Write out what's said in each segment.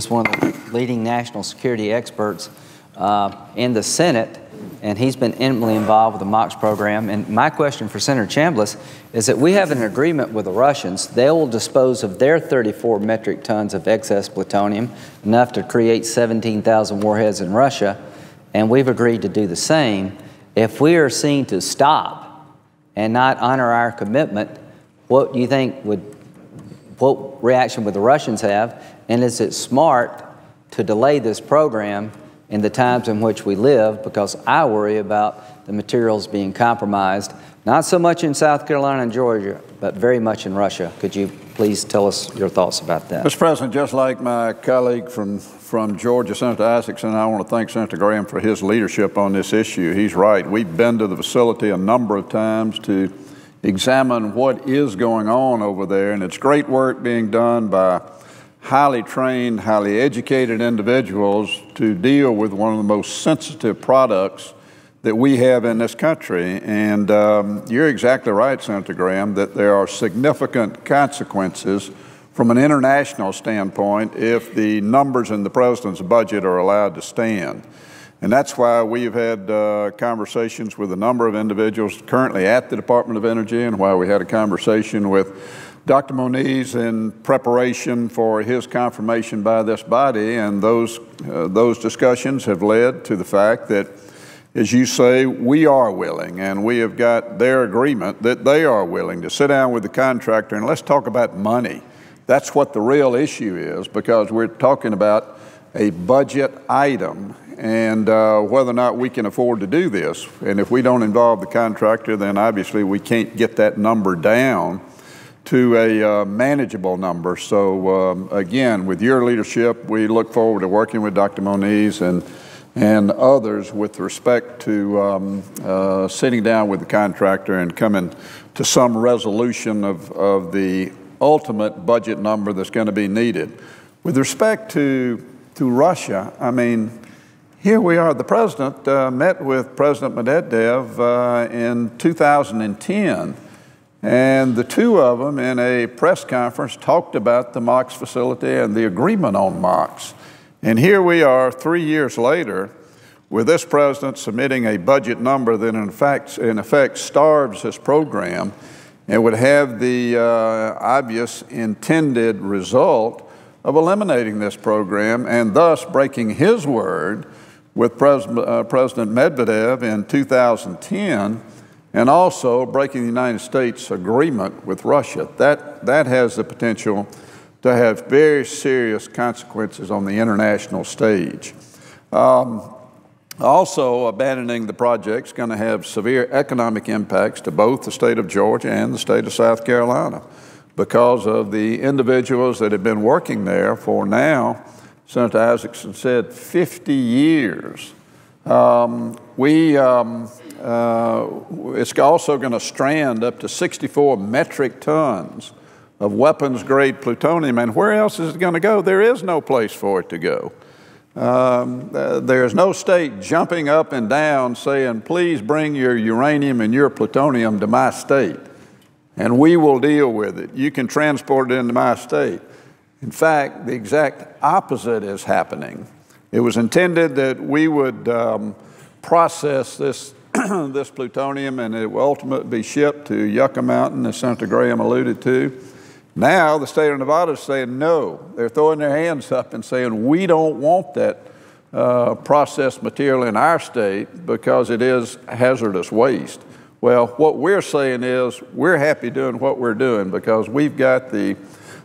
one of the leading national security experts in the Senate, and he's been intimately involved with the MOX program. And my question for Senator Chambliss is that we have an agreement with the Russians. They will dispose of their 34 metric tons of excess plutonium, enough to create 17,000 warheads in Russia, and we've agreed to do the same. If we are seen to stop and not honor our commitment, what do you think what reaction would the Russians have? And is it smart to delay this program in the times in which we live? Because I worry about the materials being compromised, not so much in South Carolina and Georgia, but very much in Russia. Could you please tell us your thoughts about that? Mr. President, just like my colleague from Georgia, Senator Isaacson, I want to thank Senator Graham for his leadership on this issue. He's right. We've been to the facility a number of times to examine what is going on over there, and it's great work being done by highly trained, highly educated individuals to deal with one of the most sensitive products that we have in this country. And you're exactly right, Senator Graham, that there are significant consequences from an international standpoint if the numbers in the President's budget are allowed to stand. And that's why we've had conversations with a number of individuals currently at the Department of Energy, and why we had a conversation with Dr. Moniz in preparation for his confirmation by this body. And those discussions have led to the fact that, as you say, we are willing, and we have got their agreement that they are willing to sit down with the contractor and let's talk about money. That's what the real issue is, because we're talking about a budget item and whether or not we can afford to do this. And if we don't involve the contractor, then obviously we can't get that number down to a manageable number. So again, with your leadership, we look forward to working with Dr. Moniz and others with respect to sitting down with the contractor and coming to some resolution of the ultimate budget number that's going to be needed. With respect to Russia, I mean, here we are. The President met with President Medvedev in 2010, and the two of them in a press conference talked about the MOX facility and the agreement on MOX. And here we are 3 years later with this President submitting a budget number that in effect starves his program and would have the obvious intended result of eliminating this program and thus breaking his word with President Medvedev in 2010, and also breaking the United States agreement with Russia. That has the potential to have very serious consequences on the international stage. Also, abandoning the project is going to have severe economic impacts to both the state of Georgia and the state of South Carolina because of the individuals that have been working there for now, Senator Isaacson said, 50 years. It's also going to strand up to 64 metric tons of weapons-grade plutonium. And where else is it going to go? There is no place for it to go. There's no state jumping up and down saying, please bring your uranium and your plutonium to my state, and we will deal with it. You can transport it into my state. In fact, the exact opposite is happening. It was intended that we would process this, this plutonium, and it will ultimately be shipped to Yucca Mountain, as Senator Graham alluded to. Now the state of Nevada is saying no. They're throwing their hands up and saying, we don't want that processed material in our state because it is hazardous waste. Well, what we're saying is we're happy doing what we're doing because we've got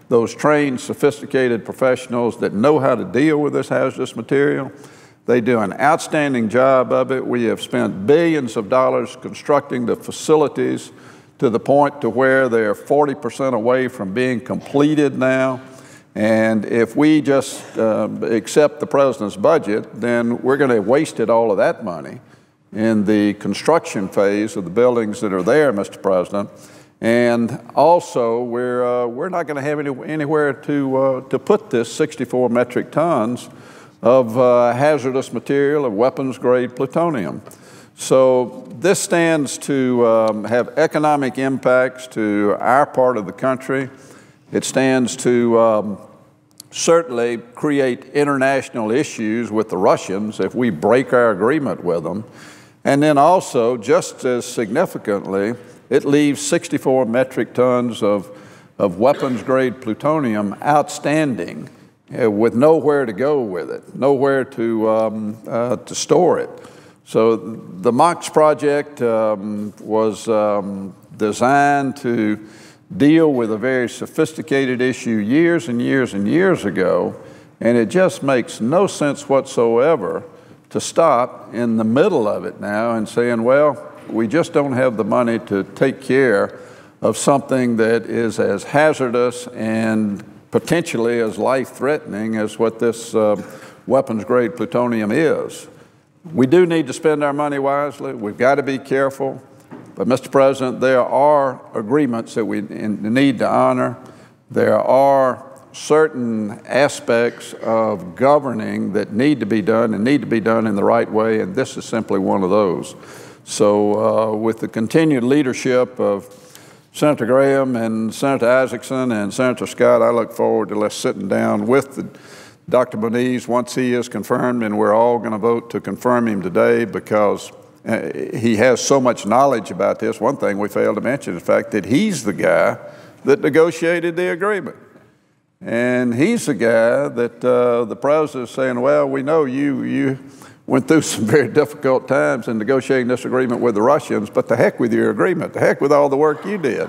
those trained, sophisticated professionals that know how to deal with this hazardous material. They do an outstanding job of it. We have spent billions of dollars constructing the facilities to the point to where they're 40% away from being completed now. And if we just accept the President's budget, then we're going to have wasted all of that money in the construction phase of the buildings that are there, Mr. President. And also, we're not going to have anywhere to put this 64 metric tons of hazardous material, of weapons-grade plutonium. So this stands to have economic impacts to our part of the country. It stands to certainly create international issues with the Russians if we break our agreement with them. And then also, just as significantly, it leaves 64 metric tons of weapons-grade plutonium outstanding with nowhere to go with it, nowhere to store it. So the MOX project was designed to deal with a very sophisticated issue years and years and years ago, and it just makes no sense whatsoever to stop in the middle of it now and saying, well, we just don't have the money to take care of something that is as hazardous and potentially as life-threatening as what this weapons-grade plutonium is. We do need to spend our money wisely. We've got to be careful. But, Mr. President, there are agreements that we need to honor. There are certain aspects of governing that need to be done and need to be done in the right way, and this is simply one of those. So with the continued leadership of Senator Graham and Senator Isaacson and Senator Scott, I look forward to us sitting down with Dr. Moniz once he is confirmed, and we're all going to vote to confirm him today because he has so much knowledge about this. One thing we failed to mention is the fact that he's the guy that negotiated the agreement. And he's the guy that the president is saying, well, we know you went through some very difficult times in negotiating this agreement with the Russians, but the heck with your agreement, the heck with all the work you did.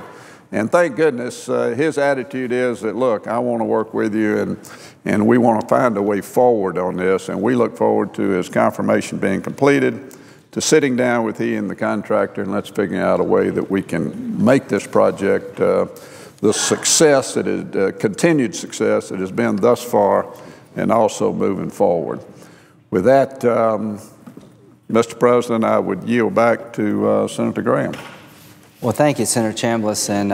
And thank goodness his attitude is that, look, I want to work with you and we want to find a way forward on this, and we look forward to his confirmation being completed, to sitting down with he and the contractor, and let's figure out a way that we can make this project the success that is, continued success that has been thus far, and also moving forward. With that, Mr. President, I would yield back to Senator Graham. Well, thank you, Senator Chambliss. And